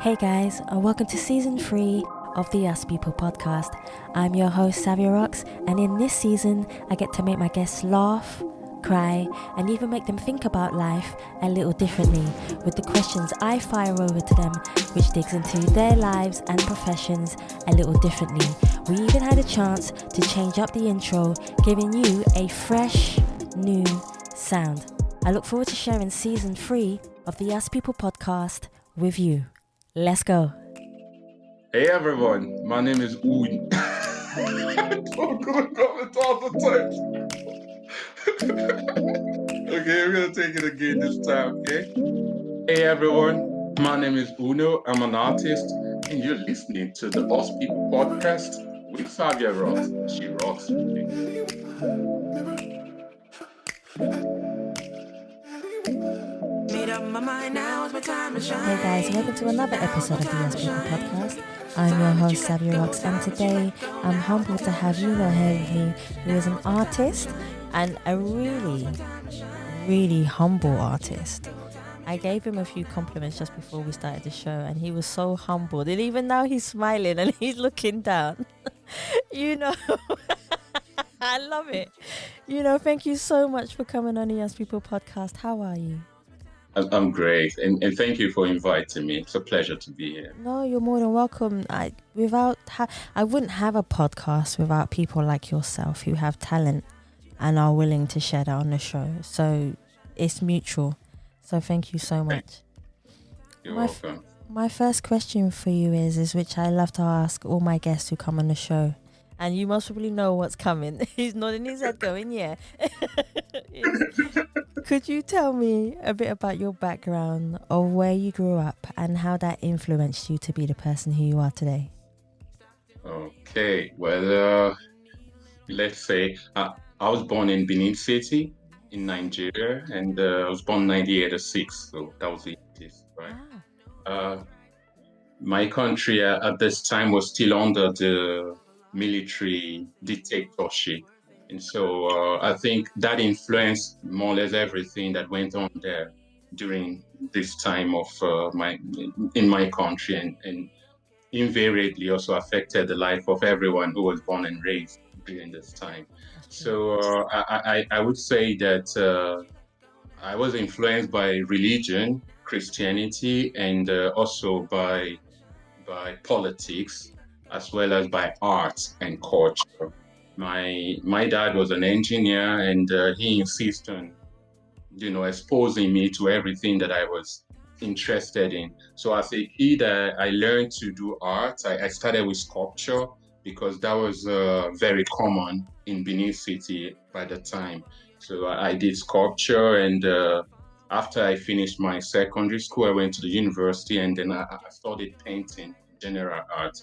Hey guys, and welcome to season 3 of the Us People podcast. I'm your host, Savia Rocks, and in this season, I get to make my guests laugh, cry, and even make them think about life a little differently with the questions I fire over to them, which digs into their lives and professions a little differently. We even had a chance to change up the intro, giving you a fresh, new sound. I look forward to sharing season 3 of the Us People podcast with you. Let's go. Hey everyone, my name is Uyi. I'm gonna comment all the time. Okay, we're gonna take it again this time, okay? Hey everyone, my name is Uno. I'm an artist, and you're listening to the Us People podcast with Savia Rocks. She rocks. Hey guys, welcome to another episode of the Us People podcast. I'm your host, Savia Rocks, and today I'm humbled to have Uno here with me, who is an artist and a really, really humble artist. I gave him a few compliments just before we started the show, and he was so humbled. And even now he's smiling and he's looking down. I love it. Thank you so much for coming on the Us People podcast. How are you? I'm great, and thank you for inviting me. It's a pleasure to be here. No, you're more than welcome. I wouldn't have a podcast without people like yourself who have talent and are willing to share that on the show. So it's mutual. So thank you so much. You're welcome. My first question for you is which I love to ask all my guests who come on the show. And you most probably know what's coming. He's nodding his head going, yeah. Could you tell me a bit about your background of where you grew up and how that influenced you to be the person who you are today? Okay, well, let's say I was born in Benin City in Nigeria, and I was born 1986, so that was the 80s, right? My country at this time was still under the military dictatorship. And so I think that influenced more or less everything that went on there during this time of in my country, and invariably also affected the life of everyone who was born and raised during this time. So I would say that I was influenced by religion, Christianity, and also by politics, as well as by art and culture. My dad was an engineer, and he insisted on, exposing me to everything that I was interested in. So as a kid, I learned to do art. I started with sculpture because that was very common in Benin City by the time. So I did sculpture, and after I finished my secondary school, I went to the university, and then I studied painting, general art.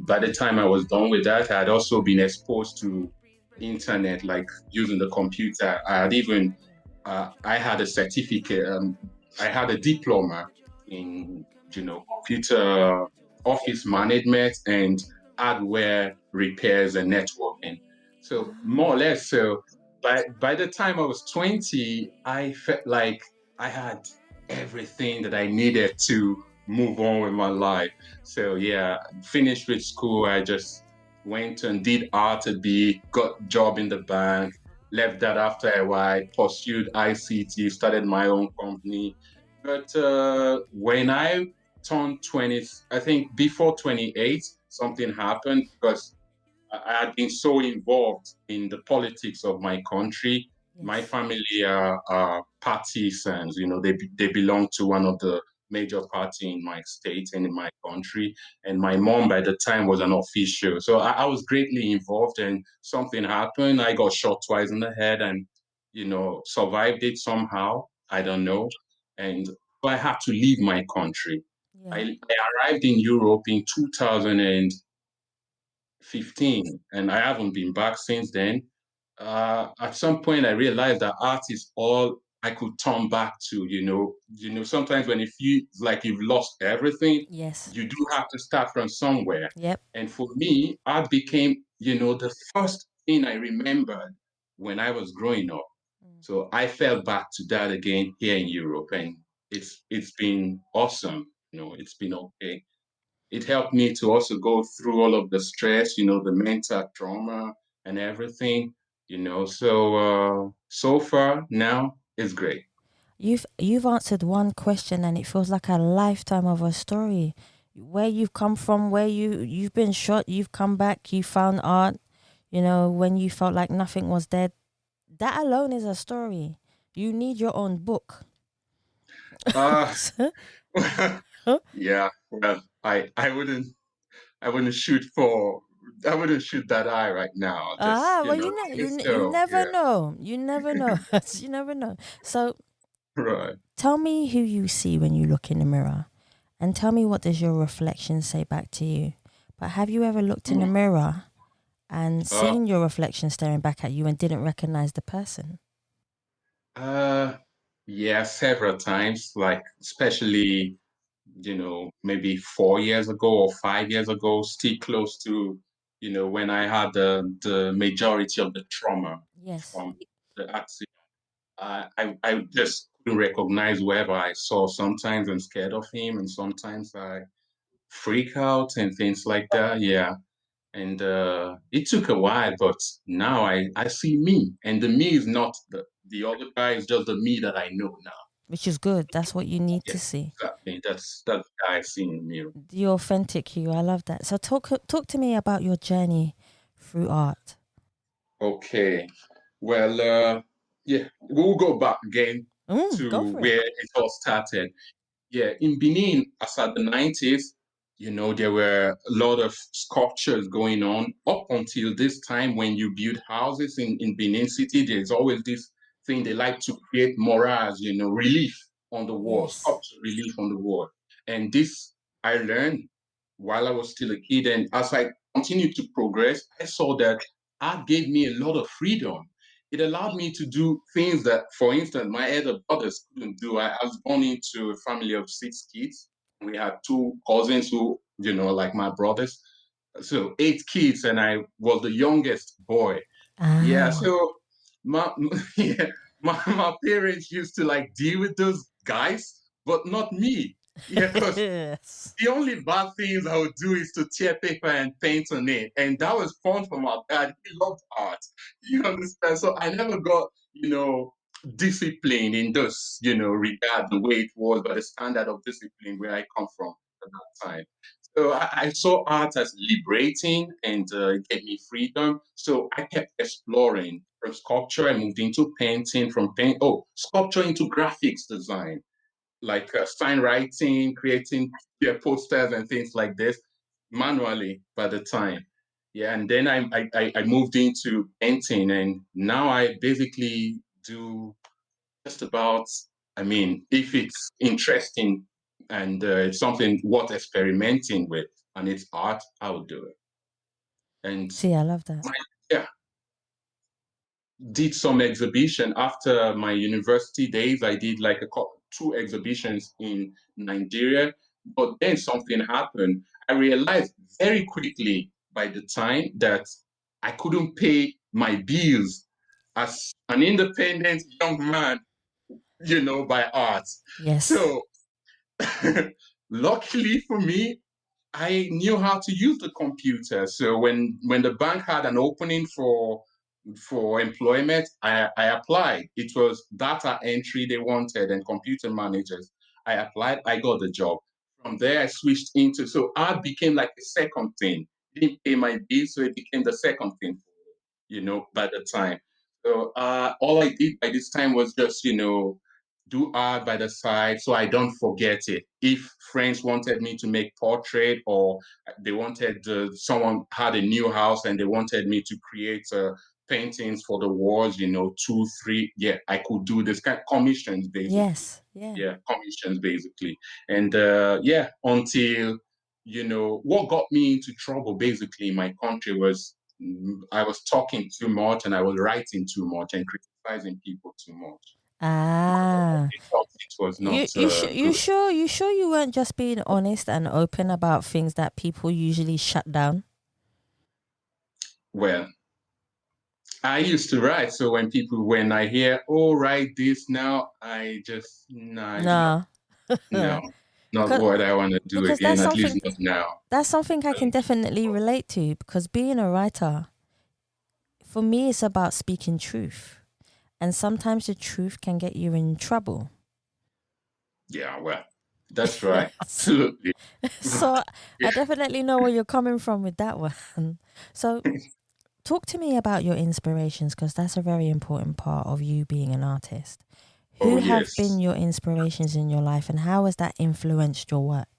By the time I was done with that, I had also been exposed to internet, like using the computer. I had a certificate. I had a diploma in, computer office management and hardware repairs and networking. So more or less, so by the time I was 20, I felt like I had everything that I needed to move on with my life. So yeah, finished with school. I just went and did art a bit, got a job in the bank, left that after a while, pursued ICT, started my own company. But when I turned 20, I think before 28, something happened because I had been so involved in the politics of my country. Yes. My family are partisans, they belong to one of the major party in my state and in my country. And my mom by the time was an official. So I was greatly involved, and something happened. I got shot twice in the head and, survived it somehow. I don't know. And so I had to leave my country. Yeah. I arrived in Europe in 2015, and I haven't been back since then. At some point, I realized that art is all I could turn back to. Sometimes when it feels like you've lost everything, Yes. you do have to start from somewhere. Yep. And for me, art became, the first thing I remembered when I was growing up. So I fell back to that again here in Europe, and it's been awesome. it's been okay. It helped me to also go through all of the stress, the mental trauma and everything, so far now it's great. You've answered one question and it feels like a lifetime of a story. Where you've come from, where you've been shot, you've come back, you found art, when you felt like nothing was dead. That alone is a story. You need your own book. Uh, yeah, well, I wouldn't shoot for, I wouldn't shoot that eye right now. Just, Well, you just you go. never Yeah, know. You never know. You never know. So right. tell me who you see when you look in the mirror, and tell me what does your reflection say back to you. But have you ever looked in the mirror and Uh, seen your reflection staring back at you and didn't recognize the person? uh, yeah, several times, like especially, maybe 4 years ago or 5 years ago, still close to, when I had the majority of the trauma Yes. from the accident. I just couldn't recognize whoever I saw. Sometimes I'm scared of him, and sometimes I freak out and things like that. Yeah. And it took a while, but now I see me, and the me is not the other guy, it's just the me that I know now. Which is good. That's what you need Yeah, to see. exactly. That's the guy I see in the mirror. The authentic you. I love that. So talk to me about your journey through art. Okay. Well, yeah, we'll go back again Go to for it. where it all started. Yeah, in Benin, as at the 90s, there were a lot of sculptures going on up until this time. When you build houses in Benin City, there's always this thing they like to create murals, relief on the wall, Yes. sculpture relief on the wall. And this I learned while I was still a kid. And as I continued to progress, I saw that art gave me a lot of freedom. It allowed me to do things that, for instance, my elder brothers couldn't do. I was born into a family of 6 kids. We had two cousins who, like my brothers. So 8 kids, and I was the youngest boy. Yeah, Ah. so my yeah, my parents used to like deal with those guys, but not me. Yeah, because Yes. the only bad things I would do is to tear paper and paint on it. And that was fun for my dad. He loved art. You understand? So I never got, discipline in this, regard the way it was, but the standard of discipline where I come from at that time. So I saw art as liberating and it gave me freedom. So I kept exploring. From sculpture, I moved into painting, sculpture into graphics design, like sign writing, creating, yeah, posters and things like this manually by the time. Yeah, and then I moved into painting, and now I basically do just about. I mean, if it's interesting and it's something worth experimenting with, and it's art, I will do it. And See, I love that. yeah, did some exhibition after my university days. I did like two exhibitions in Nigeria, but then something happened. I realized very quickly by the time that I couldn't pay my bills as an independent young man, by art. Yes. So luckily for me, I knew how to use the computer. So when the bank had an opening for employment, I applied. It was data entry they wanted and computer managers. I applied, I got the job. From there, I switched into, so art became like a second thing. It didn't pay my bills, so it became the second thing, by the time. So all I did by this time was just, do art by the side so I don't forget it. If friends wanted me to make portrait, or they wanted someone had a new house and they wanted me to create paintings for the walls, two, three, yeah, I could do this kind of commissions basically. Yes. Yeah. Yeah, commissions basically. And yeah, until, what got me into trouble basically in my country was I was talking too much and I was writing too much and criticizing people too much. Ah. They thought it was not You good. sure you weren't just being honest and open about things that people usually shut down? Well, I used to write, so when I hear, oh, write this now, I just, no, it's not, Nah. no. not because what I want to do because again, at least not now. that's something I can definitely relate to, because being a writer, for me, it's about speaking truth. And sometimes the truth can get you in trouble. Yeah, well, that's right. Absolutely. So Yeah. I definitely know where you're coming from with that one. So talk to me about your inspirations, because that's a very important part of you being an artist. Oh, Who have been yes. your inspirations in your life, and how has that influenced your work?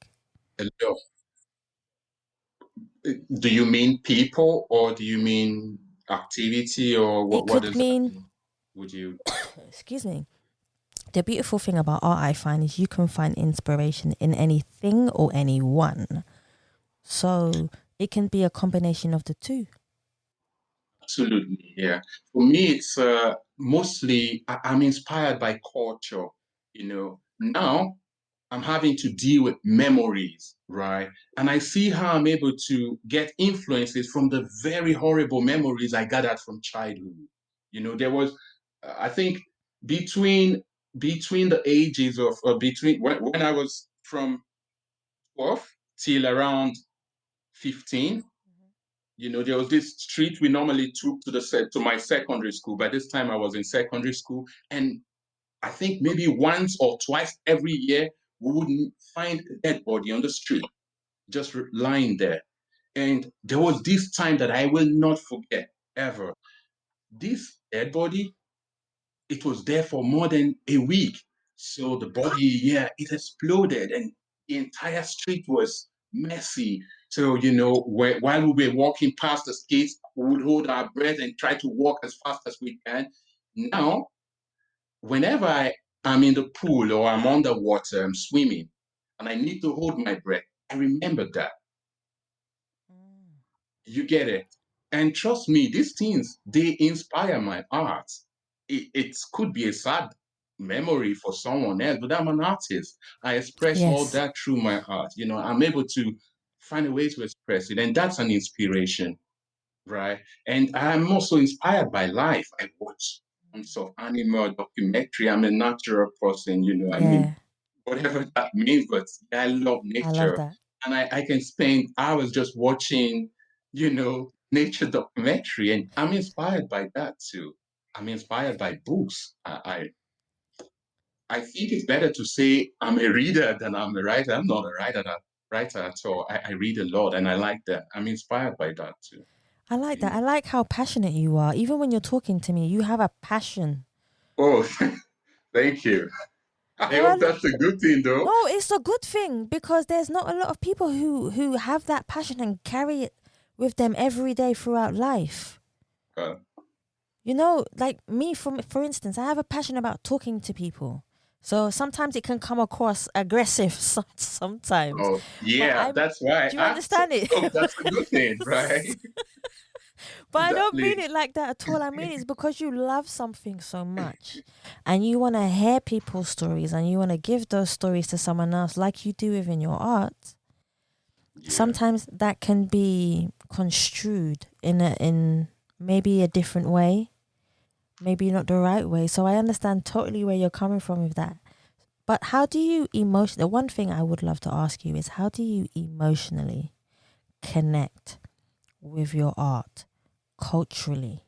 Hello. Do you mean people or do you mean activity or It what could does that mean, mean? Would you? excuse me, the beautiful thing about art, I find, is you can find inspiration in anything or anyone. So it can be a combination of the two. Absolutely, yeah. For me, it's mostly I'm inspired by culture. Now I'm having to deal with memories, right? And I see how I'm able to get influences from the very horrible memories I gathered from childhood. There was, I think, between between the ages of between when I was from 12 till around 15. There was this street we normally took to my secondary school. By this time, I was in secondary school, and I think maybe once or twice every year we would find a dead body on the street, just lying there. And there was this time that I will not forget ever. This dead body, it was there for more than a week. So the body, yeah, it exploded and the entire street was messy. So, while we were walking past the skates, we would hold our breath and try to walk as fast as we can. Now, whenever I am in the pool or I'm underwater, I'm swimming, and I need to hold my breath, I remember that. You get it. And trust me, these things, they inspire my art. It could be a sad memory for someone else, but I'm an artist. I express all Yes. that through my art. I'm able to find a way to express it. And that's an inspiration, right? And I'm also inspired by life. I watch some sort of animal documentary. I'm a natural person, I mean, Yeah, whatever that means, but I love I love nature. that. And I can spend hours just watching, nature documentary. And I'm inspired by that too. I'm inspired by books. I think it's better to say I'm a reader than I'm a writer. I'm not a writer at all. I read a lot and I like that. I'm inspired by that too. I like You that. know. I like how passionate you are. Even when you're talking to me, you have a passion. Oh, thank you. I There are hope that's a good thing though. no, it's a good thing, because there's not a lot of people who have that passion and carry it with them every day throughout life. Uh, Like me, for instance, I have a passion about talking to people. So sometimes it can come across aggressive sometimes. oh, But yeah, I'm that's why do you I asked. understand it? Hope that's a good thing, right? But I don't mean Exactly. it like that at all. I mean it's because you love something so much and you want to hear people's stories and you want to give those stories to someone else, like you do within your art. Yeah. Sometimes that can be construed in maybe a different way, maybe not the right way. So I understand totally where you're coming from with that. But how do you the one thing I would love to ask you is, how do you emotionally connect with your art culturally?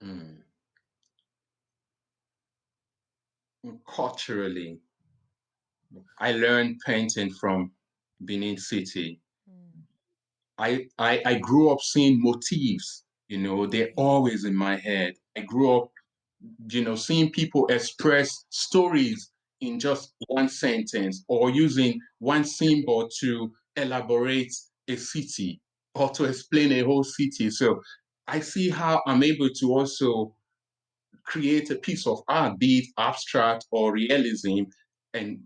Mm. Culturally, I learned painting from Benin City. Mm. I grew up seeing motifs, they're Yes. always in my head. I grew up, seeing people express stories in just one sentence or using one symbol to elaborate a city or to explain a whole city. So I see how I'm able to also create a piece of art, be it abstract or realism, and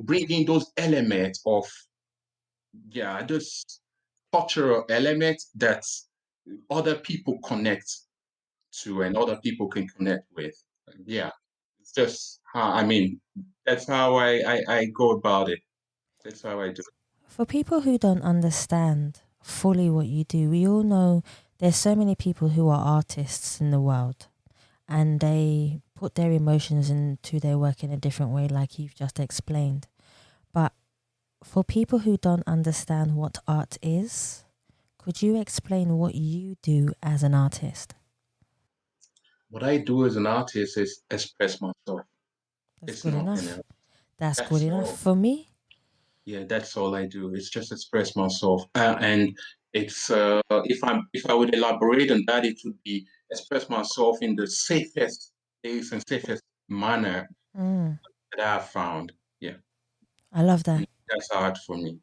bring in those elements of those cultural elements that other people connect to and other people can connect with. Yeah, it's just how I mean. That's how I go about it. That's how I do it. For people who don't understand fully what you do, we all know there's so many people who are artists in the world and they put their emotions into their work in a different way, like you've just explained. But for people who don't understand what art is, could you explain what you do as an artist? What I do as an artist is express myself. That's It's good nothing enough. else. That's good That's enough all. for me. Yeah, that's all I do. It's just express myself. And it's if I would elaborate on that, it would be express myself in the safest place and safest manner Mm, that I've found. Yeah, I love that. and that's art for me.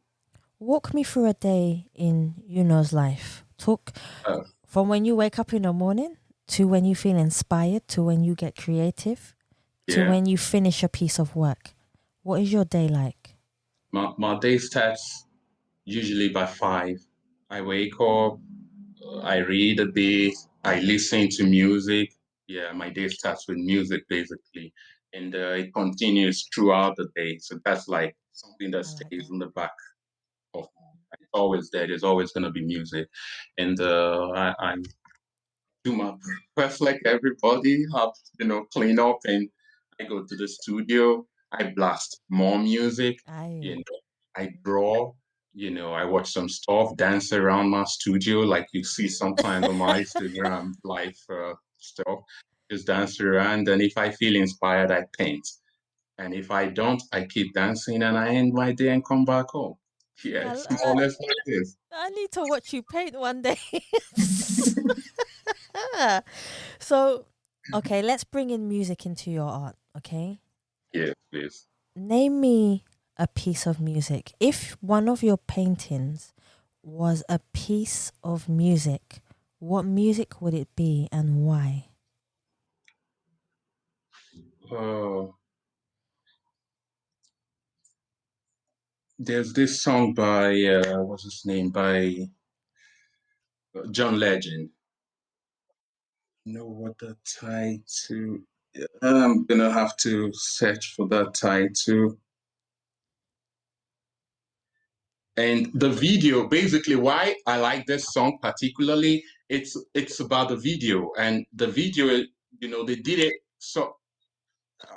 Walk me through a day in Yuno's life. Talk Uh, from when you wake up in the morning to when you feel inspired to when you get creative to yeah, when you finish a piece of work. What is your day like? my day starts usually by 5. I wake up, I read a bit, I listen to music. Yeah, my day starts with music basically, and it continues throughout the day. So that's like something that I like stays that. in the back of it's always there. There's always going to be music, and I do my breakfast like everybody. Have clean up, and I go to the studio. I blast more music. You Aye. know, I draw. I watch some stuff, dance around my studio, like you see sometimes on my Instagram live stuff. Just dance around, and if I feel inspired, I paint. And if I don't, I keep dancing, and I end my day and come back home. Yeah, I, it's more or I, less like this. I need to watch you paint one day. So, okay, let's bring in music into your art, okay? Yes, please. Name me a piece of music. If one of your paintings was a piece of music, what music would it be and why? Uh, there's this song by what's his name? By John Legend. You know what the title? I'm gonna have to search for that title. And the video, basically, why I like this song particularly, it's about the video, and the video, they did it so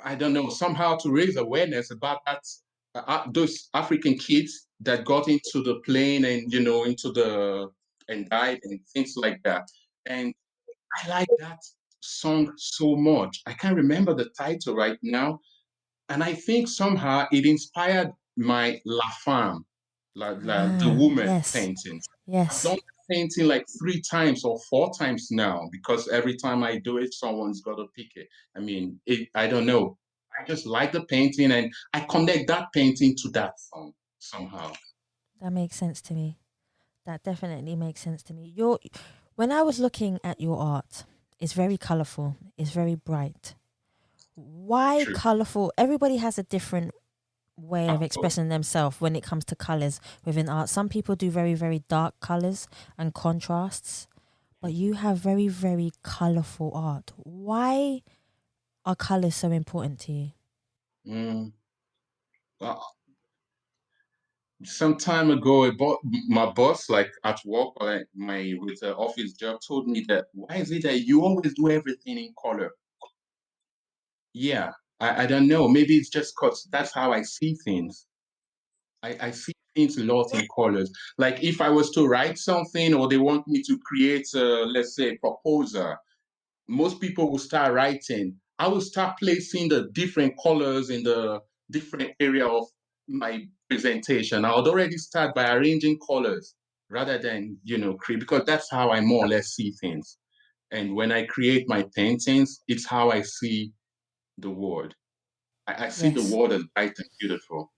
I don't know, somehow to raise awareness about those African kids that got into the plane and into the and died and things like that. And I like that song so much. I can't remember the title right now, and I think somehow it inspired my La Femme, the Ah, woman yes, painting. I've yes, done that painting like 3 times or 4 times now because every time I do it, someone's got to pick it. I mean, I don't know. I just like the painting and I connect that painting to that song somehow. that makes sense to me. That definitely makes sense to me. When I was looking at your art, it's very colorful, it's very bright. Why True. colorful? Everybody has a different way of Of course. expressing themselves when it comes to colors within art. Some people do very, very dark colors and contrasts, but you have very, very colorful art. Why are colors so important to you? Mm. Well, some time ago, my boss, like at work, like my with the office job, told me that why is it that you always do everything in color? Yeah, I don't know. Maybe it's just because that's how I see things. I see things a lot in colors. Like if I was to write something or they want me to create, let's say, a proposal, most people will start writing. I will start placing the different colors in the different area of my presentation. I would already start by arranging colors rather than, create, because that's how I more or less see things. And when I create my paintings, it's how I see the world. I see the Yes, world as bright and beautiful.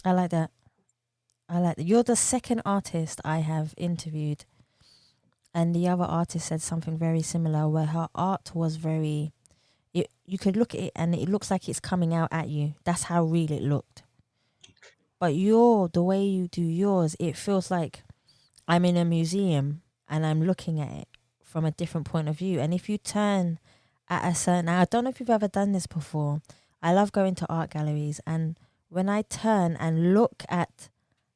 I like that. I like that. You're the second artist I have interviewed, and the other artist said something very similar where her art was very. You could look at it and it looks like it's coming out at you. That's how real it looked. But the way you do yours, it feels like I'm in a museum and I'm looking at it from a different point of view. And if you turn at a certain, I don't know if you've ever done this before. I love going to art galleries, and when I turn and look at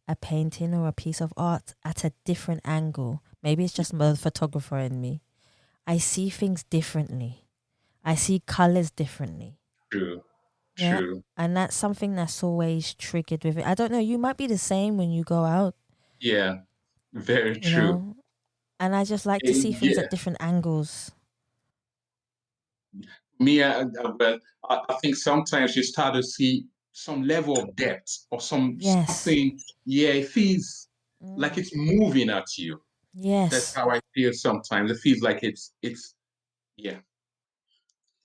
a painting or a piece of art at a different angle, maybe it's just the photographer in me, I see things differently. I see colors differently. True, Yeah. true. And that's something that's always triggered with it. I don't know, you might be the same when you go out, Yeah, very you true. know? And I just like to see things Yeah, at different angles. me, well, I think sometimes you start to see some level of depth or Yes. something. Yeah, it feels like Mm. it's moving at you. That's Yes. how I feel sometimes. It feels like yeah.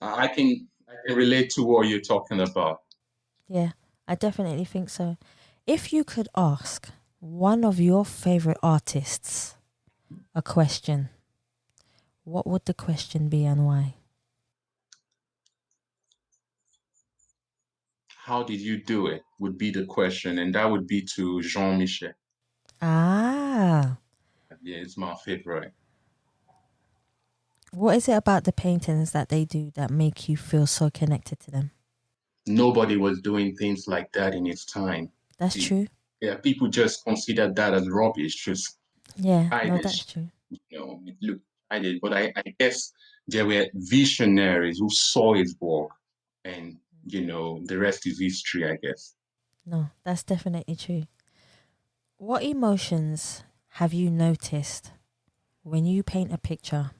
I can relate to what you're talking about. Yeah. I definitely think so. If you could ask one of your favorite artists a question, what would the question be and why? How did you do it? Would be the question, and that would be to Jean-Michel. Ah. Yeah, it's my favorite. What is it about the paintings that they do that make you feel so connected to them? Nobody was doing things like that in its time. That's true. Yeah, people just consider that as rubbish, just Yeah, no, that's childish. true. It looked childish. But I guess there were visionaries who saw his work, and the rest is history, I guess. No, that's definitely true. What emotions have you noticed when you paint a picture?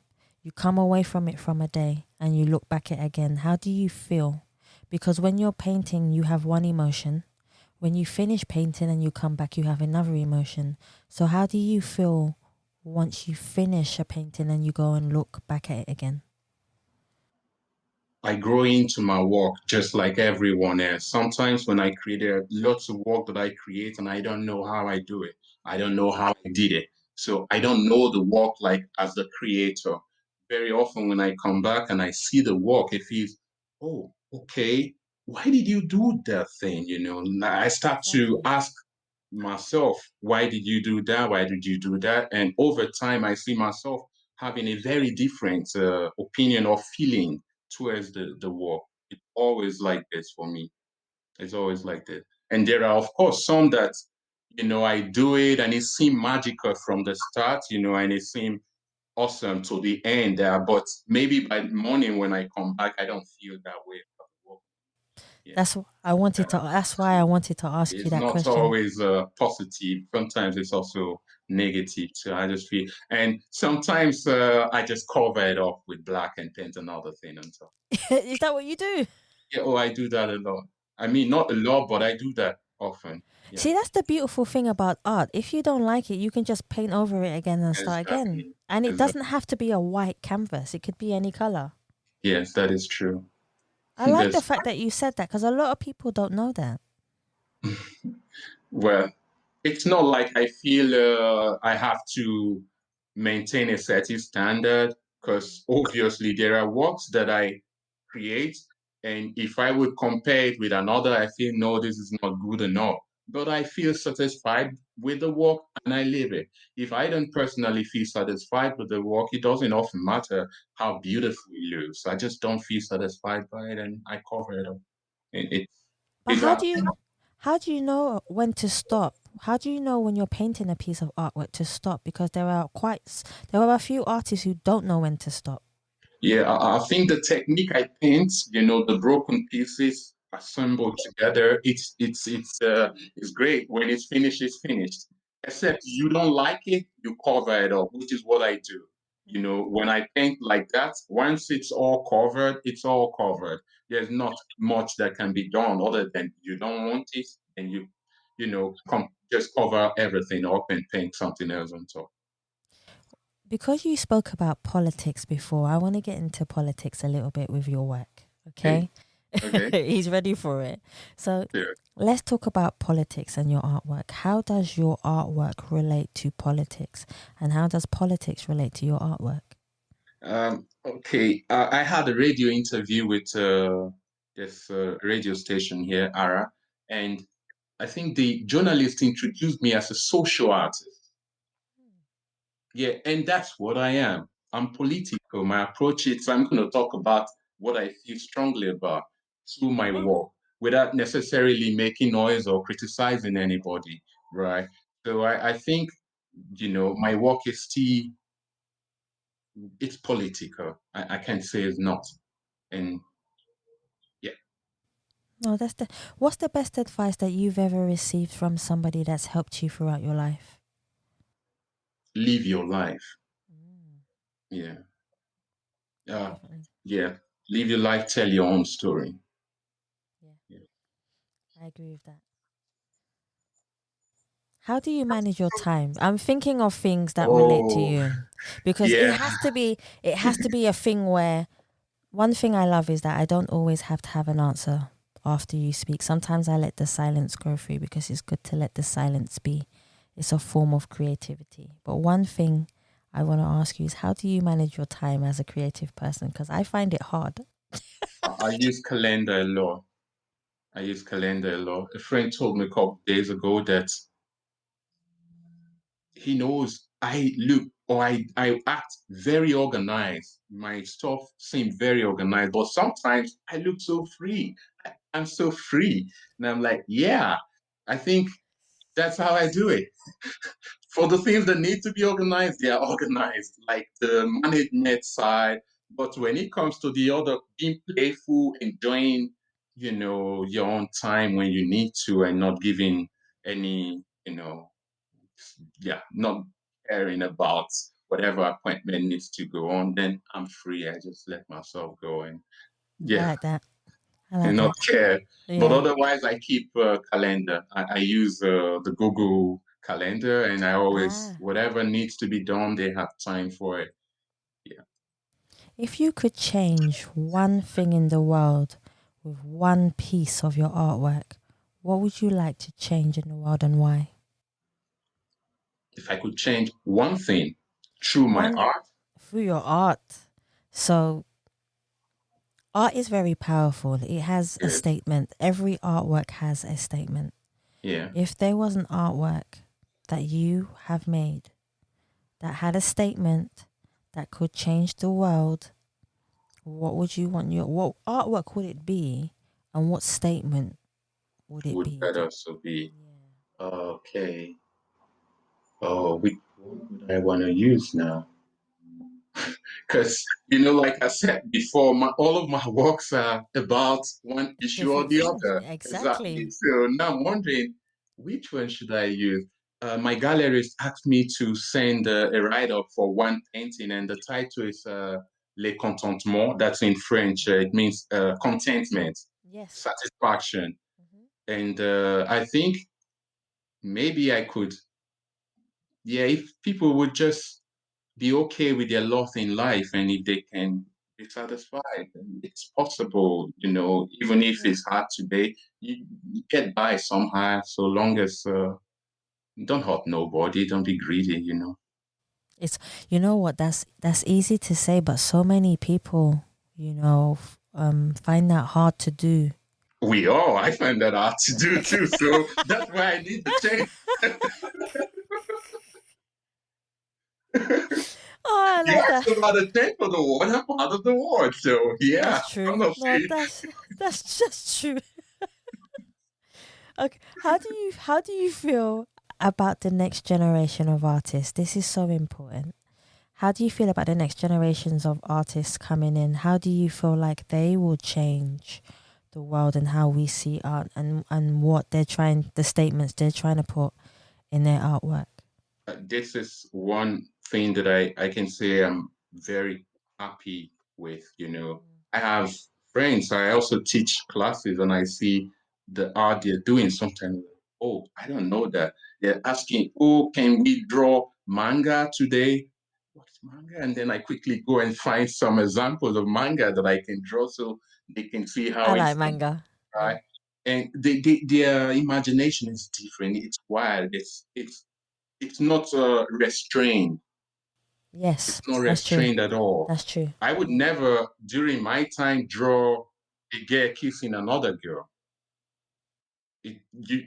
You come away from it from a day and you look back at it again. How do you feel? Because when you're painting, you have one emotion. When you finish painting and you come back, you have another emotion. So, how do you feel once you finish a painting and you go and look back at it again? I grow into my work just like everyone else. Sometimes when I create, there are lots of work that I create and I don't know how I do it. I don't know how I did it. So I don't know the work like as the creator. Very often when I come back and I see the work, it feels, oh, okay, why did you do that thing? And I start to Exactly. ask myself, why did you do that? Why did you do that? And over time, I see myself having a very different opinion or feeling towards the work. It's always like this for me. It's always like this. And there are, of course, some that, I do it and it seemed magical from the start, and it seemed awesome to the end there. But maybe by the morning when I come back, I don't feel that way about the work. Yeah. That's why I wanted to ask you It's that not question. always positive. Sometimes it's also negative too. I just feel, and sometimes I just cover it up with black and paint another thing on top. Is that what you do? Yeah, oh, I do that a lot. I mean, not a lot, but I do that often. Yeah, See, that's the beautiful thing about art. If you don't like it, you can just paint over it again and start again. exactly. And it doesn't Exactly. have to be a white canvas, it could be any color. Yes, that is true. I like the There's fact that you said that because a lot of people don't know that. Well, it's not like I feel I have to maintain a certain standard because obviously there are works that I create, and if I would compare it with another, I feel no, this is not good enough. But I feel satisfied with the work and I leave it. If I don't personally feel satisfied with the work, it doesn't often matter how beautiful it looks. I just don't feel satisfied by it and I cover it up. It, But it's a how do you know when to stop? How do you know when you're painting a piece of artwork to stop? Because there are a few artists who don't know when to stop. Yeah, I think the technique I paint, the broken pieces assembled together, it's great. When it's finished, it's finished. Except you don't like it, you cover it up, which is what I do. When I paint like that, once it's all covered, it's all covered. There's not much that can be done other than you don't want it, and just cover everything up and paint something else on top. Because you spoke about politics before, I want to get into politics a little bit with your work. Okay, Okay. okay. He's ready for it. So Clear. let's talk about politics and your artwork. How does your artwork relate to politics? And how does politics relate to your artwork? Okay, I had a radio interview with this radio station here, ARA, and I think the journalist introduced me as a social artist. Yeah, and that's what I am. I'm political. My approach is I'm going to talk about what I feel strongly about through my work without necessarily making noise or criticizing anybody, right? So I think, my work is still, it's political. I can't say it's not. And yeah. No, that's the. What's the best advice that you've ever received from somebody that's helped you throughout your life? Live your life. Mm, Yeah. Uh, definitely. yeah. Live your life, tell your own story. Yeah, Yeah. I agree with that. How do you manage your time? I'm thinking of things that relate to Oh, you because yeah. it has to be a thing where one thing I love is that I don't always have to have an answer after you speak. Sometimes I let the silence go through because it's good to let the silence be. It's a form of creativity. But one thing I want to ask you is how do you manage your time as a creative person? Because I find it hard. I use calendar a lot. I use calendar a lot. A friend told me a couple of days ago that he knows I look or I act very organized. My stuff seems very organized, but sometimes I look so free. I'm so free. And I'm like, yeah, I think that's how I do it. For the things that need to be organized, they are organized, like the management side. But when it comes to the other, being playful, enjoying, your own time when you need to and not giving any, yeah, not caring about whatever appointment needs to go on, then I'm free. I just let myself go and I yeah, like that. I and like not that. care. But Yeah. otherwise, I keep a calendar. I use the Google Calendar, and I always Ah. whatever needs to be done, they have time for it. Yeah. If you could change one thing in the world with one piece of your artwork, what would you like to change in the world and why? If I could change one thing through my One art, through your art. So, art is very powerful. It has a yes, statement. Every artwork has a statement. yeah, If there was an artwork that you have made that had a statement that could change the world, what would you want your what artwork would it be and what statement would it would be? better so be. Yeah. Okay. Oh, what would I want to use now? Because, like I said before, all of my works are about one issue or Different the things. other. Exactly. Exactly. So now I'm wondering, which one should I use? My gallerist asked me to send a write-up for one painting, and the title is Le Contentement. That's in French. Mm. It means contentment, Yes. satisfaction. Hmm. And I think maybe I could, yeah, if people would just be okay with their lot in life and if they can be satisfied, then it's possible, even if Yeah. it's hard today, you get by somehow so long as don't hurt nobody, don't be greedy. It's what that's easy to say, but so many people, find that hard to do. I find that hard to do too, so that's why I need to change. Oh, I You like that. asked about a change for the world, I'm part of the world, so yeah, That's true. I'm not No, saying that's just true. Okay, how do you feel about the next generation of artists? This is so important. How do you feel about the next generations of artists coming in? How do you feel like they will change the world and how we see art and what the statements they're trying to put in their artwork? this is one thing that I can say I'm very happy with. I have friends, I also teach classes, and I see the art they're doing sometimes. Oh, I don't know that. They're asking, oh, can we draw manga today? What's manga? And then I quickly go and find some examples of manga that I can draw so they can see I how like it's done, manga. Yeah. right? And their imagination is different. It's wild. It's not restrained. It's Yes, not that's true. restrained at all. That's true. I would Yeah. never, during my time, draw a girl kissing another girl.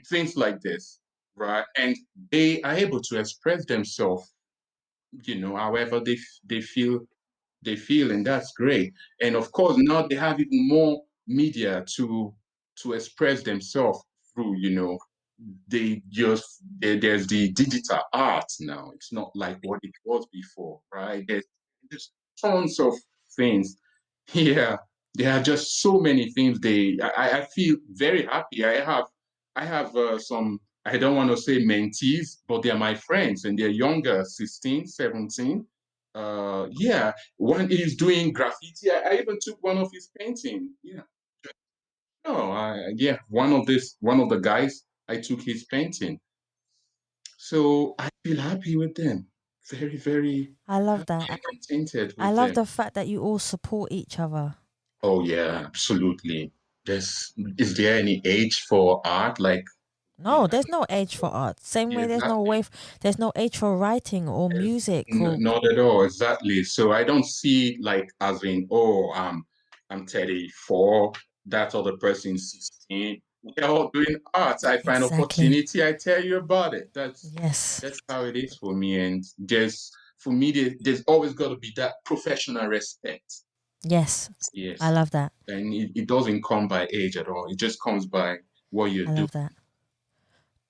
Things like this, right? And they are able to express themselves, however they feel, and that's great. And of course, now they have even more media to express themselves through. There's the digital art now. It's not like what it was before, right? There's tons of things. Yeah, there are just so many things I feel very happy. I have some, I don't want to say mentees, but they're my friends and they're younger, 16, 17. Yeah, one is doing graffiti. I even took one of his painting. Yeah. No, yeah, one of the guys, I took his painting. So I feel happy with them. Very, very I love happy that. and contented I with love them. the fact that you all support each other. Oh yeah, absolutely. Is there any age for art? Like, No, there's no age for art. Same yeah, way exactly. there's no age for writing or music or Not at all, exactly. So I don't see like as in, oh, I'm 34, that other person's 16. We're all doing art. I find exactly. opportunity, I tell you about it. Yes. That's how it is for me. And for me, there's always got to be that professional respect. Yes. I Yes. love that. And it doesn't come by age at all. It just comes by what you I do. love that.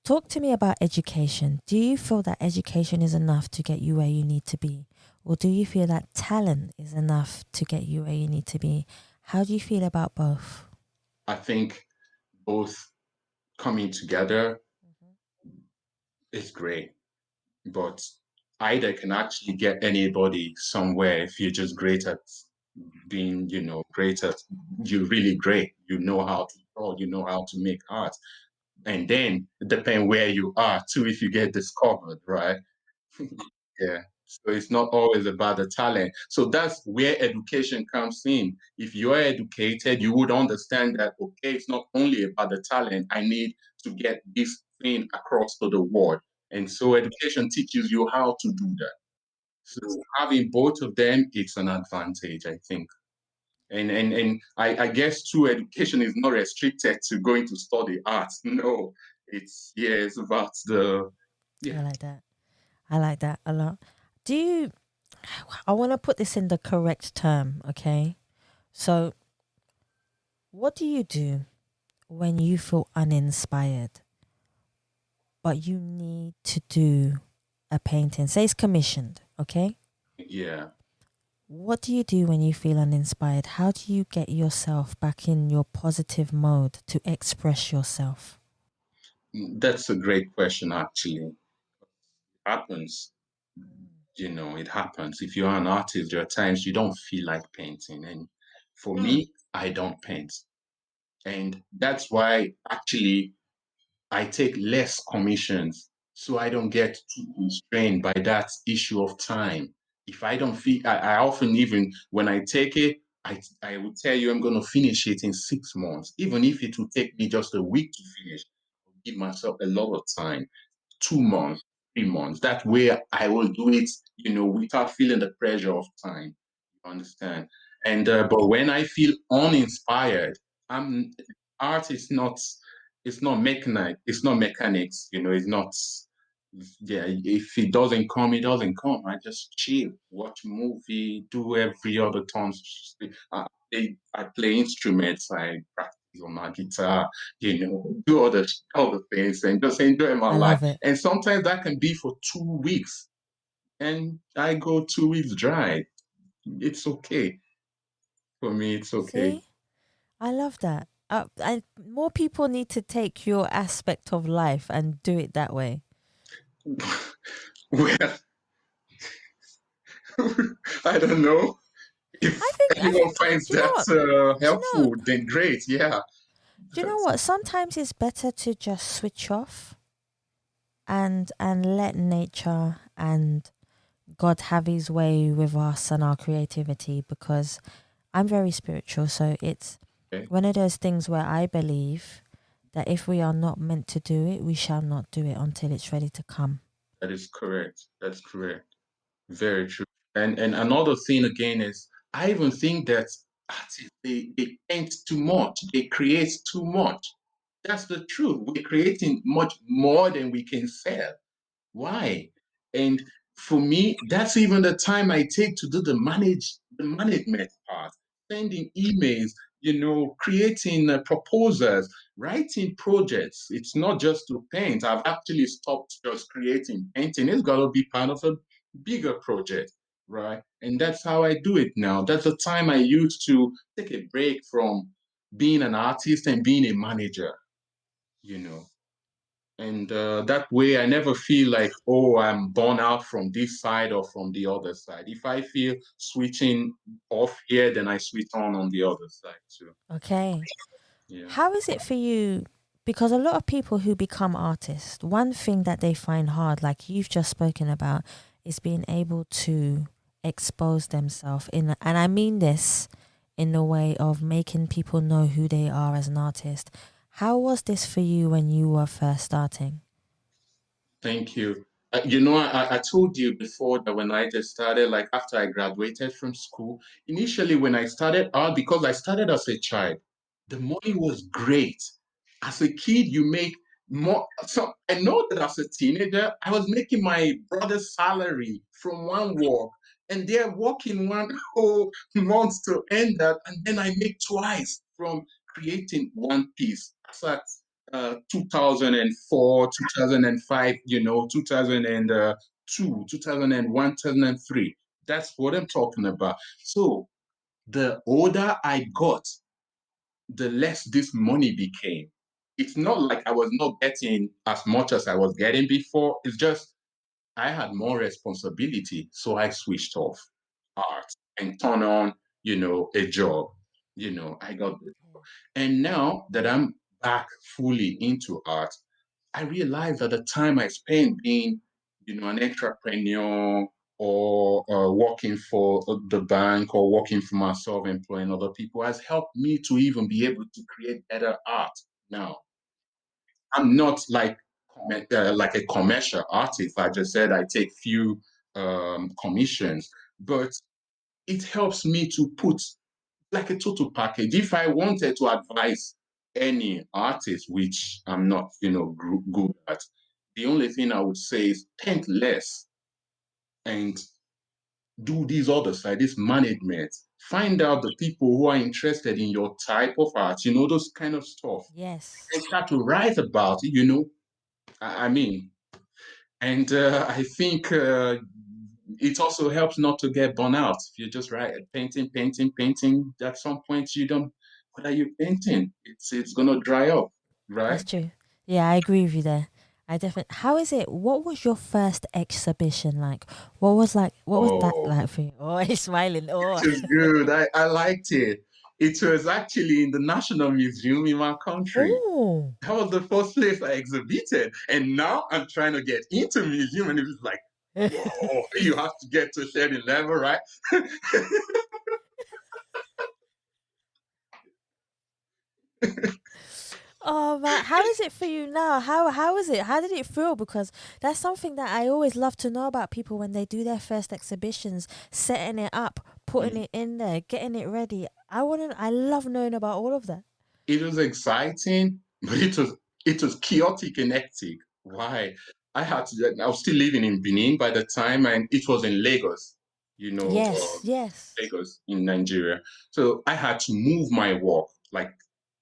Talk to me about education. Do you feel that education is enough to get you where you need to be? Or do you feel that talent is enough to get you where you need to be? How do you feel about both? I think both coming together is great, but either can actually get anybody somewhere if you're just great at being, great at, you're really great. You know how to draw, you know how to make art. And then depend where you are too if you get discovered, right? Yeah. So it's not always about the talent. So that's where education comes in. If you're educated, you would understand that, okay, it's not only about the talent. I need to get this thing across to the world. And so education teaches you how to do that. So having both of them, it's an advantage, I think. And I guess true education is not restricted to going to study art. No, it's about the, I yeah. like that. I like that a lot. Do you, I want to put this in the correct term, okay? So, what do you do when you feel uninspired, but you need to do a painting? Say it's commissioned, okay? Yeah. What do you do when you feel uninspired? How do you get yourself back in your positive mode to express yourself? That's a great question, actually. Happens, it happens. If you're an artist, there are times you don't feel like painting. And for me, I don't paint. And that's why actually I take less commissions so I don't get too constrained by that issue of time. If I don't feel, I often even when I take it, I will tell you I'm going to finish it in 6 months, even if it will take me just a week to finish. I'll give myself a lot of time. 2 months, 3 months. That way I will do it, without feeling the pressure of time. You understand? And but when I feel uninspired, I'm art is not it's not mechanics, it's not yeah, if it doesn't come, it doesn't come. I just chill, watch movie, do every other time. I play instruments, I practice on my guitar, do other things and just enjoy my I life. love it. And sometimes that can be for 2 weeks. And I go 2 weeks dry. It's okay. For me, it's okay. See? I love that. And more people need to take your aspect of life and do it that way. Well, I don't know. If I anyone think, finds do you know that what? Do you know, helpful, then great. Yeah. do you know what? Sometimes it's better to just switch off and let nature and God have his way with us and our creativity, because I'm very spiritual. So it's Okay. one of those things where I believe that if we are not meant to do it, we shall not do it until it's ready to come. That is correct. That's correct. Very true. And another thing again is I even think that artists they paint too much. They create too much. That's the truth. We're creating much more than we can sell. Why? And for me, that's even the time I take to do the management part, sending emails, creating proposals, writing projects. It's not just to paint. I've actually stopped just creating painting. It's got to be part of a bigger project. right? And that's how I do it now. That's the time I used to take a break from being an artist and being a manager, you know. And that way, I never feel like, oh, I'm born out from this side or from the other side. If I feel switching off here, then I switch on the other side too. Okay. Yeah. How is it for you? Because a lot of people who become artists, one thing that they find hard, like you've just spoken about, is being able to expose themselves in, and I mean this in the way of making people know who they are as an artist. How was this for you when you were first starting? Thank you. I told you before that when I just started, like after I graduated from school, initially when I started out, because I started as a child, the money was great. As a kid, you make more. So I know that as a teenager, I was making my brother's salary from one work, and they're working one whole month to end that, and then I make twice from creating one piece. So 2004, 2005, 2002, 2001, 2003. That's what I'm talking about. So the older I got, the less this money became. It's not like I was not getting as much as I was getting before. It's just I had more responsibility. So I switched off art and turned on, a job. I got this. And now that I'm back fully into art, I realized that the time I spent being, an entrepreneur or working for the bank or working for myself, employing other people has helped me to even be able to create better art. Now, I'm not like a commercial artist. I just said I take few commissions, but it helps me to put like a total package. If I wanted to advise any artist, which I'm not, good at, the only thing I would say is think less and do these other side, this management. Find out the people who are interested in your type of art, those kind of stuff, Yes. and start to write about it, I mean, and I think it also helps not to get burnt out. If you just write painting, painting, painting, at some point you don't. What are you painting? It's gonna dry up, That's right? true. Yeah, I agree with you there. I definitely. How is it? What was your first exhibition like? What was that Oh, like for you? Oh, he's smiling. Oh, it was good. I liked it. It was actually in the National Museum in my country. oh, That was the first place I exhibited, and now I'm trying to get into museum, and it was like, whoa, you have to get to a certain level, right? oh man. How is it for you now? How is it? How did it feel? Because that's something that I always love to know about people when they do their first exhibitions, setting it up, putting it in there, getting it ready. I want to. I love knowing about all of that. It was exciting, but it was chaotic and hectic. Why? I was still living in Benin by the time, and it was in Lagos, Yes, yes. Lagos in Nigeria. So I had to move my work, like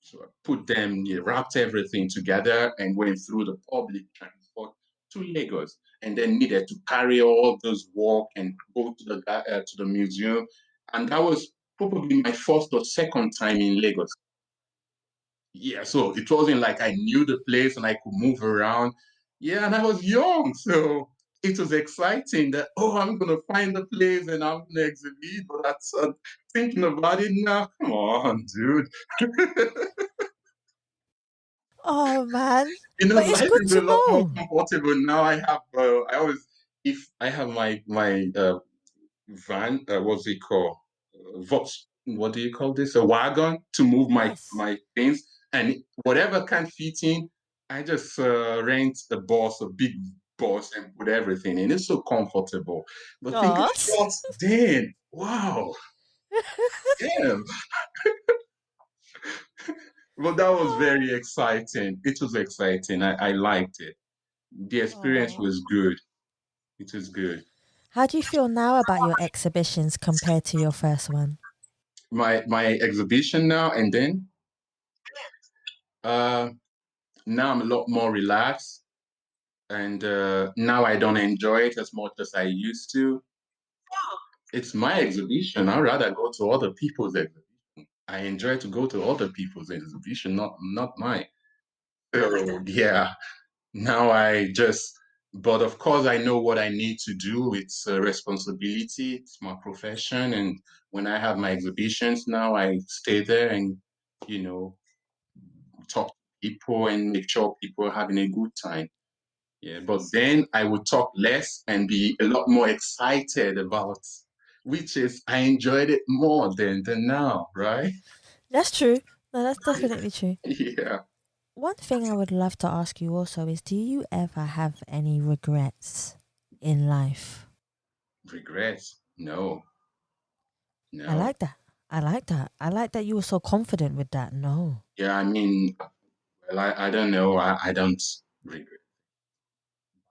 so I put them, wrapped everything together, and went through the public transport to Lagos, and then needed to carry all those work and go to the museum, and that was probably my first or second time in Lagos. Yeah, so it wasn't like I knew the place and I could move around. Yeah, and I was young, so it was exciting that, oh, I'm gonna find the place and I'm gonna exhibit. But that's thinking about it now. Come on, dude. Oh man, You know, but it's life good is to a lot more know. comfortable now. I always, if I have my van, what's it called? Vox, what do you call this? A wagon to move my Yes. my things, and whatever can fit in, I just rent a big bus, and put everything in. It's so comfortable. But think Oh. about then. Wow, damn. But that was very exciting. It was exciting. I liked it. The experience Oh. was good. It was good. How do you feel now about your exhibitions compared to your first one? My exhibition now and then. Uh, Now I'm a lot more relaxed, and now I don't enjoy it as much as I used to. it's my exhibition. I'd rather go to other people's exhibition. I enjoy to go to other people's exhibition, not mine. So yeah, now I just, but of course I know what I need to do. It's a responsibility. It's my profession, and when I have my exhibitions now, I stay there and you know talk to people and make sure people are having a good time. Yeah, but then I would talk less and be a lot more excited about, which is I enjoyed it more than now, right? That's true. No, that's definitely true. Yeah, One thing I would love to ask you also is, do you ever have any regrets in life? regrets. No, I no. like that. I like that. I like that you were so confident with that. No. Yeah, I mean, well, I don't know. I don't regret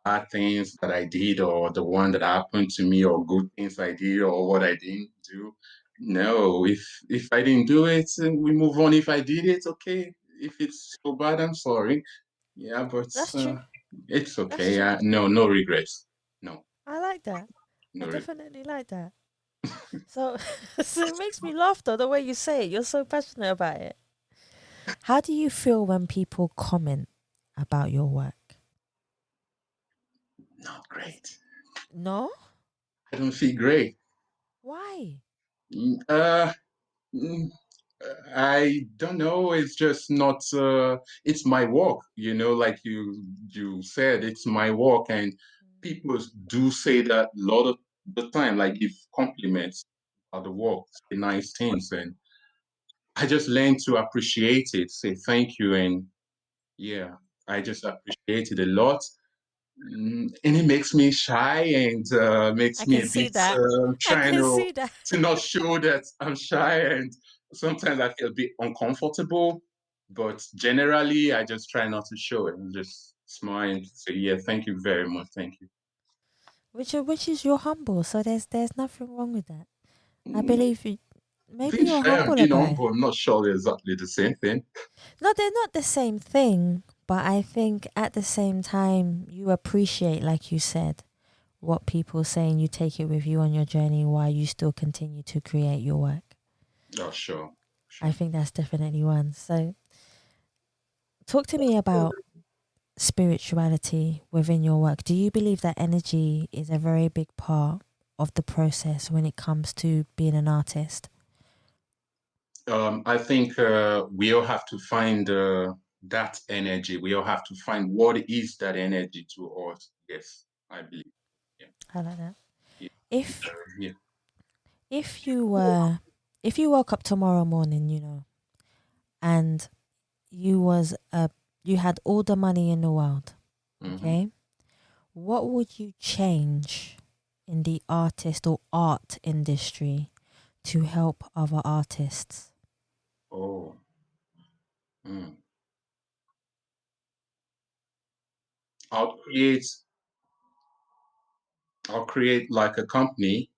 bad things that I did or the one that happened to me or good things I did or what I didn't do. No, if I didn't do it, we move on. If I did it, okay. If it's so bad, I'm sorry. Yeah, but That's true. it's That's okay. true. No regrets. No, I like that. I no regrets. definitely like that. So, so it makes me laugh though, the way you say it. You're so passionate about it. How do you feel when people comment about your work? Not Is great. no? I don't feel great. Why? Mm, mm, I don't know. It's just not. It's my work, like you said, it's my work, and people do say that a lot of the time, like give compliments about the work, say nice things, and I just learn to appreciate it, say thank you, and yeah, I just appreciate it a lot. And it makes me shy and I makes me can a see bit that. I trying can see that. to not show that I'm shy, and sometimes I feel a bit uncomfortable. But generally, I just try not to show it and just smile and say, "Yeah, thank you very much, thank you." Which is you're humble, so there's nothing wrong with that. I Mm, believe you. Maybe Being you're shy and humble being about it. humble, I'm not sure they're exactly the same thing. No, they're not the same thing, but I think at the same time you appreciate, like you said, what people say and you take it with you on your journey while you still continue to create your work. Oh, sure, I sure. think that's definitely one. So talk to me about spirituality within your work. Do you believe that energy is a very big part of the process when it comes to being an artist? I think we all have to find that energy. We all have to find what is that energy to us. Yes, I believe. Yeah, I like that. yeah, If yeah. if you were if you woke up tomorrow morning, and you was a you had all the money in the world, Hmm. okay? What would you change in the artist or art industry to help other artists? Oh, mm. I'll create. I'll create like a company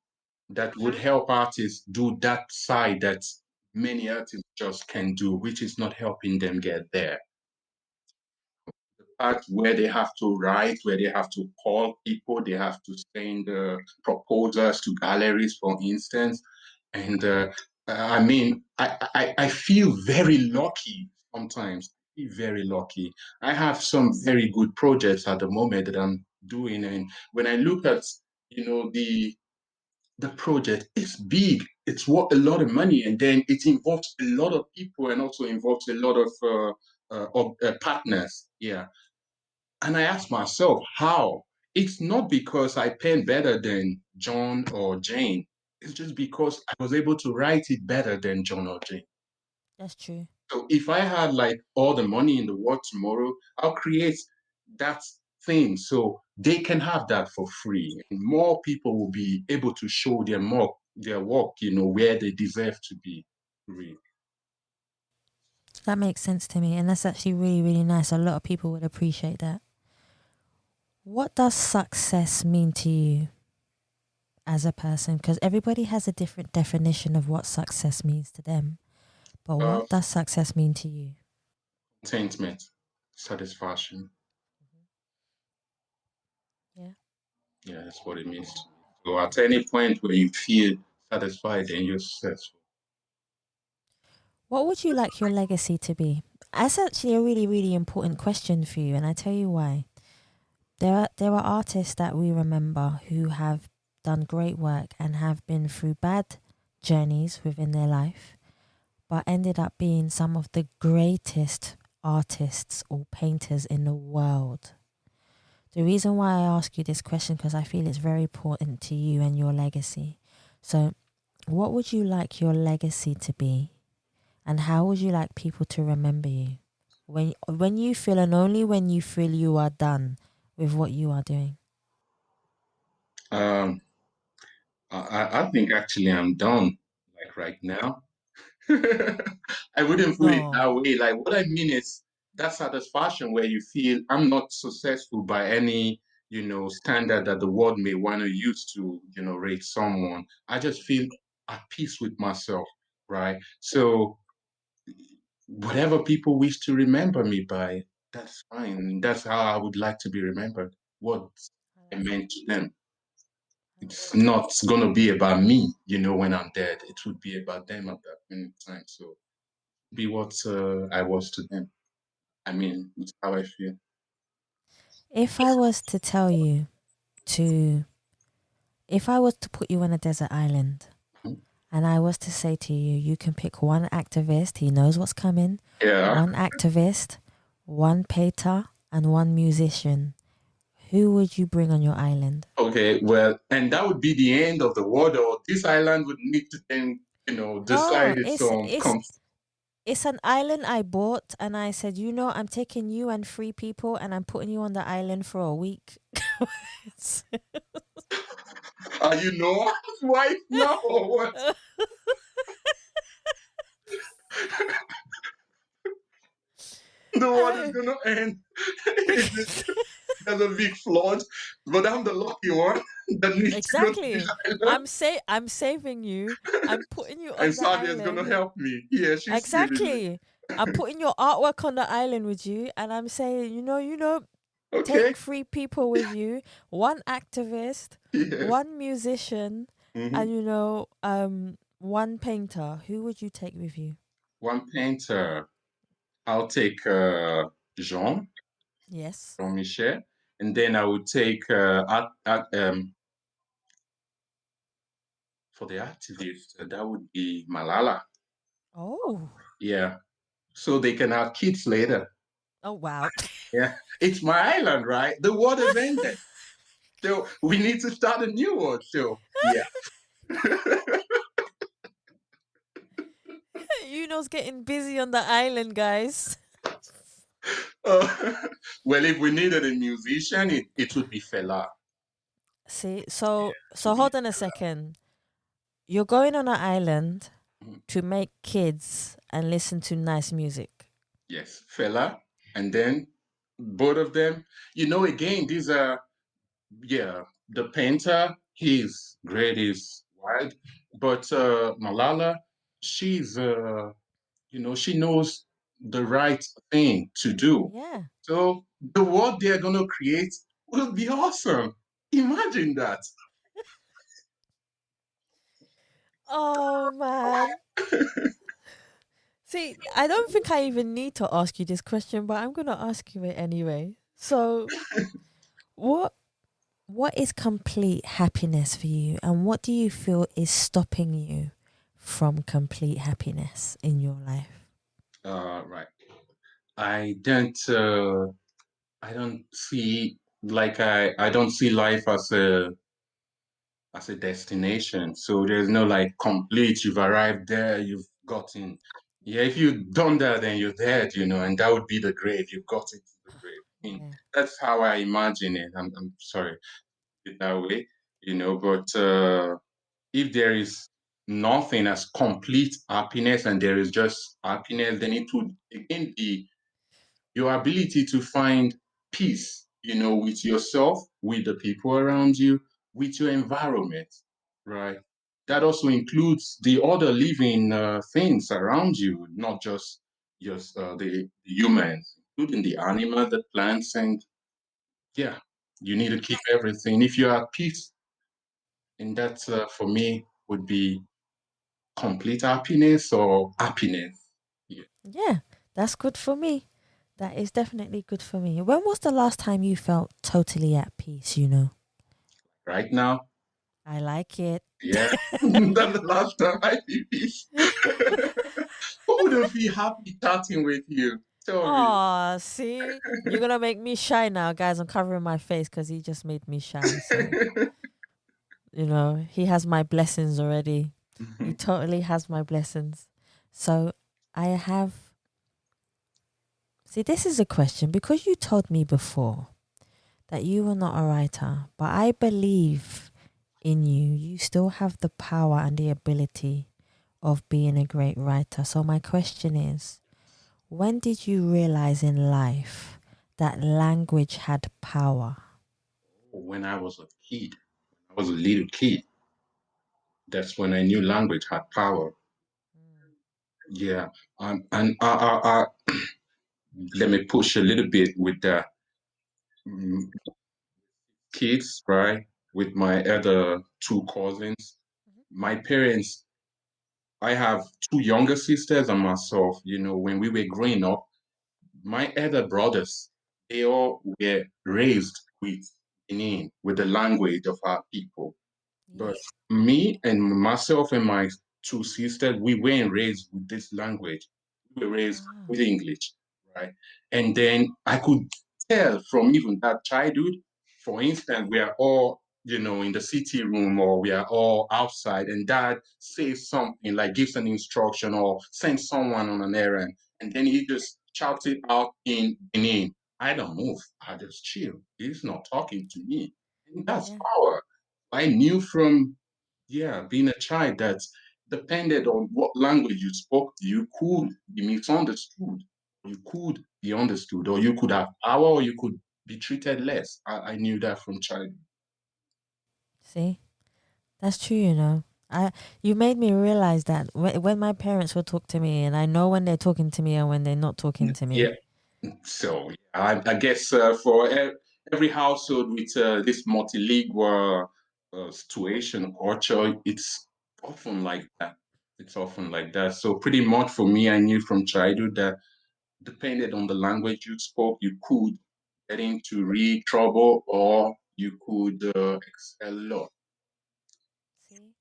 that would help artists do that side that many artists just can do, which is not helping them get there. Part where they have to write, where they have to call people, they have to send proposals to galleries, for instance. And I mean, I feel very lucky sometimes. I feel very lucky. I have some very good projects at the moment that I'm doing, and when I look at the project, it's big. It's worth a lot of money, and then it involves a lot of people, and also involves a lot of partners. Yeah, and I asked myself, how? It's not because I pen better than John or Jane. It's just because I was able to write it better than John or Jane. That's true. So if I had like all the money in the world tomorrow, I'll create that thing so they can have that for free. And more people will be able to show their work, where they deserve to be. Really. That makes sense to me, and that's actually really, really nice. A lot of people would appreciate that. What does success mean to you as a person? Because everybody has a different definition of what success means to them. But Uh, what does success mean to you? Contentment, satisfaction. Yeah. Yeah, that's what it means. So at any point where you feel satisfied, then you're successful. What would you like your legacy to be? That's actually a really, really important question for you, and I tell you why. There are artists that we remember who have done great work and have been through bad journeys within their life, but ended up being some of the greatest artists or painters in the world. The reason why I ask you this question because I feel it's very important to you and your legacy. So, what would you like your legacy to be, and how would you like people to remember you when you feel, and only when you feel you are done with what you are doing? Um, I think actually I'm done, like right now. I wouldn't put it that Oh, way. Like what I mean is that satisfaction where you feel I'm not successful by any, standard that the world may want to use to, rate someone. I just feel at peace with myself, right? So whatever people wish to remember me by, that's fine. That's how I would like to be remembered. What I I love meant that. to them. I love It's that. not gonna be about me, when I'm dead. It would be about them at that point in time. So be what I was to them. I mean, it's how I feel. If I was to tell you to, if I was to put you on a desert island and I was to say to you, you can pick one activist, he knows what's coming, Yeah. one activist, one painter, and one musician, who would you bring on your island? Okay. Well, and that would be the end of the world, or this island would need to then, No, decide its it's own. it's it's an island I bought, and I said, I'm taking you and three people, and I'm putting you on the island for a week. Are you Noah's wife now, or what? The world is I- gonna end. There's a big flood, but I'm the lucky one that needs to go to this exactly. island. I'm saving you. I'm putting you And on the Sadia's gonna island. help me. Yeah, she's saving me. Exactly. I'm putting your artwork on the island with you, and I'm saying, take Okay. three people with you, one activist, Yes. one musician, Hmm. and one painter. Who would you take with you? One painter. I'll take Jean, Yes. Jean Michel, and then I would take for the activist. That would be Malala. Oh. Yeah. So they can have kids later. Oh wow. Yeah. It's my island, right? The war has ended. So we need to start a new one. So yeah. Yuno's getting busy on the island, guys. Uh, well, if we needed a musician, it would be Fela. See, It would so be hold on a second. You're going on an island Mhm. to make kids and listen to nice music. Yes, Fela, and then both of them. Again, these are yeah. The painter, he's great, he's wild, but Malala, she's she knows the right thing to do. Yeah. So the world they're gonna create will be awesome. Imagine that. Oh man. See, I don't think I even need to ask you this question, but I'm gonna ask you it anyway. So, what what is complete happiness for you, and what do you feel is stopping you from complete happiness in your life? Right. I don't. I don't see I don't see life as a destination. So there's no like complete. You've arrived there. You've gotten. Yeah, if you've done that, then you're dead. And that would be the grave. You've got it to the grave. Yeah. That's how I imagine it. I'm sorry it that way. But if there is nothing as complete happiness and there is just happiness, then it would again be your ability to find peace, with yourself, with the people around you, with your environment, right? That also includes the other living things around you, not just the humans, including the animals, the plants, and yeah, you need to keep everything. If you're at peace, And that for me would be complete happiness or happiness. Yeah. Yeah, that's good for me. That is definitely good for me. When was the last time you felt totally at peace, you know? Right now, I like it. yeah, that's the last time I did this. Who wouldn't be happy chatting with you? Tell me. Oh, see? You're going to make me shy now, guys. I'm covering my face because he just made me shy. So, he has my blessings already. He totally has my blessings. So, I have. See, this is a question because you told me before that you were not a writer, but I believe in you. You still have the power and the ability of being a great writer. So, my question is, when did you realize in life that language had power? When I was a kid, I was a little kid. That's when I knew language had power. Yeah. And let me push a little bit with the mm, kids, right? With my other two cousins. My parents, I have two younger sisters and myself. When we were growing up, my other brothers, they all were raised with the language of our people. But Yes. me and myself and my two sisters, we weren't raised with this language. We were raised Ah, with English, right? And then I could tell from even that childhood, for instance, we are all, in the city room or we are all outside, and dad says something like gives an instruction or sends someone on an errand, and then he just shouts it out in Benin. I don't move. I just chill. He's not talking to me. And that's yeah. power. I knew from, yeah, being a child that depended on what language you spoke, you could be misunderstood, you could be understood, or you could have power, or you could be treated less. I knew that from childhood. See, that's true. You made me realize that when my parents will talk to me, and I know when they're talking to me and when they're not talking to Yeah. me. So I guess for every household with this multilingual situation, culture, it's often like that. It's often like that. So pretty much for me, I knew from childhood that depended on the language you spoke, you could get into real trouble or you could excel a lot. See,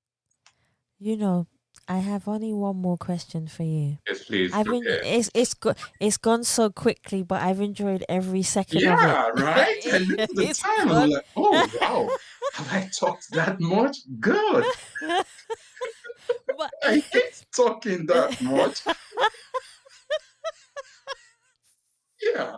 you know, I have only one more question for you. Yes, please. I've been Okay. it's gone so quickly, but I've enjoyed every second of it. Yeah, right. I look at the It's time. I'm gone. like, oh wow, have I talked that much? Good. but I hate talking that much. Yeah.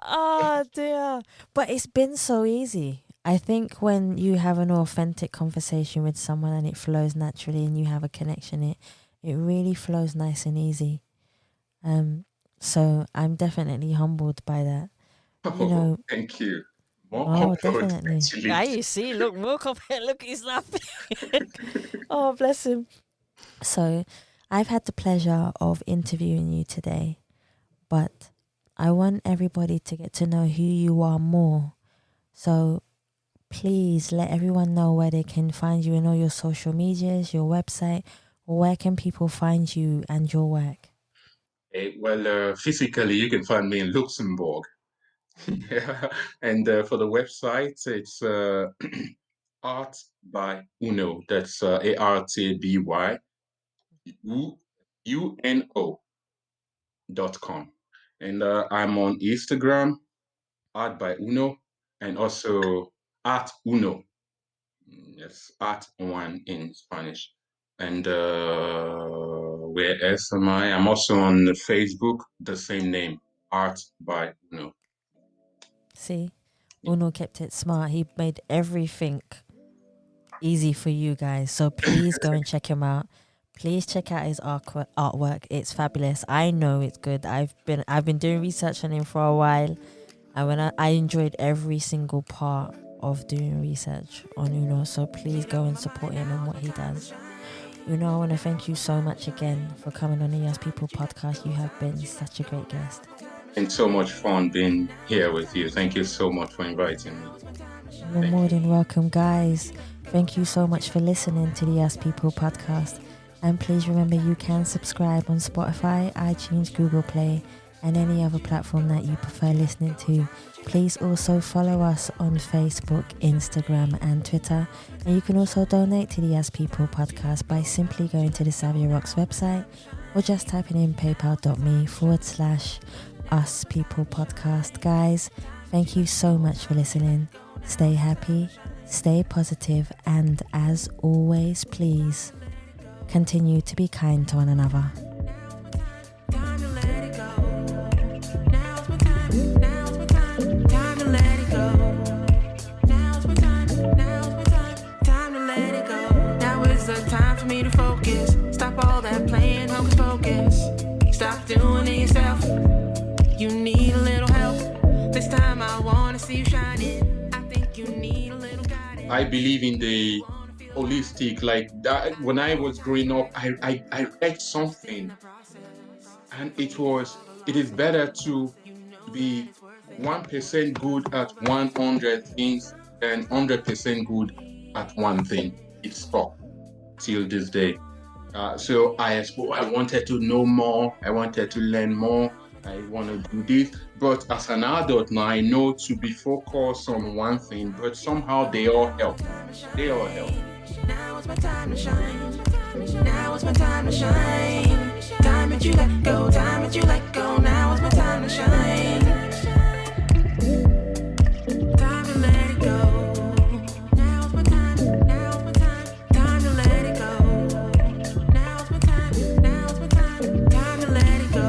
oh dear. But it's been so easy. I think when you have an authentic conversation with someone and it flows naturally and you have a connection, it really flows nice and easy. Um so I'm definitely humbled by that. You Oh, know, thank you. More oh comfort, definitely. actually. Ah, you see, look, more confident, look, he's laughing. Oh bless him. So I've had the pleasure of interviewing you today, but I want everybody to get to know who you are more. So please let everyone know where they can find you in all your social medias, your website. Where can people find you and your work? Well, physically, you can find me in Luxembourg. Yeah. And for the website, it's Art by Uno. That's ARTBYUNO.com. And I'm on Instagram, Art by Uno, and also Art Uno. Yes, Art One in Spanish. And where else am I? I'm also on Facebook, the same name, Art by Uno. See, Uno kept it smart. He made everything easy for you guys. So please go and check him out. Please check out his artwork. It's fabulous. I know it's good. I've been doing research on him for a while, and I enjoyed every single part of doing research on Uno. So please go and support him and what he does. Uno, I want to thank you so much again for coming on the Yes People podcast. You have been such a great guest. and so much fun being here with you. Thank you so much for inviting me. You're more than welcome, guys. Thank you so much for listening to the As People podcast. And please remember you can subscribe on Spotify, iTunes, Google Play, and any other platform that you prefer listening to. Please also follow us on Facebook, Instagram, and Twitter. And you can also donate to the As People podcast by simply going to the Savia Rocks website or just typing in paypal.me/Us People podcast. Guys, thank you so much for listening. Stay happy, stay positive, and as always, please continue to be kind to one another. Stop all that playing hocus pocus. Stop doing it yourself. You need a little help. This time I wanna see you shining. I think you need a little guidance. I believe in the holistic, like that. When I was growing up, I read something, and it is better to be 1% good at 100 things than 100% good at one thing. It stuck till this day. So I wanted to know more. I wanted to learn more. I want to do this. But as an adult now, I know to be focused on one thing, but somehow they all help. They all help. Now is my time to shine. Now is my time to shine. Time that you let go. Time that you let go. Now is my time to shine. Time to let it go. Now is my time. Now is my time. Time to let it go. Now is my time. Now is my time. Time to let it go.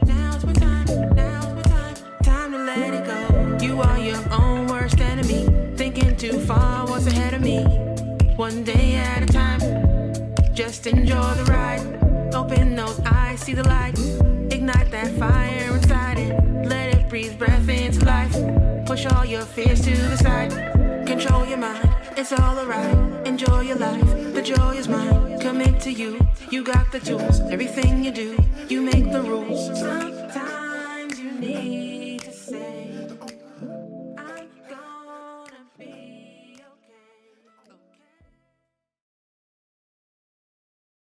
Now is my time. Now is my time. Time to let it go. You are your own worst enemy. Thinking too far, what's ahead of me? One day at a time. Just enjoy the ride. Open those eyes, see the light. Ignite that fire inside it. Let it breathe breath into life. Push all your fears to the side. Control your mind, it's all alright. Enjoy your life, the joy is mine. Commit to you, you got the tools. Everything you do, you make the rules.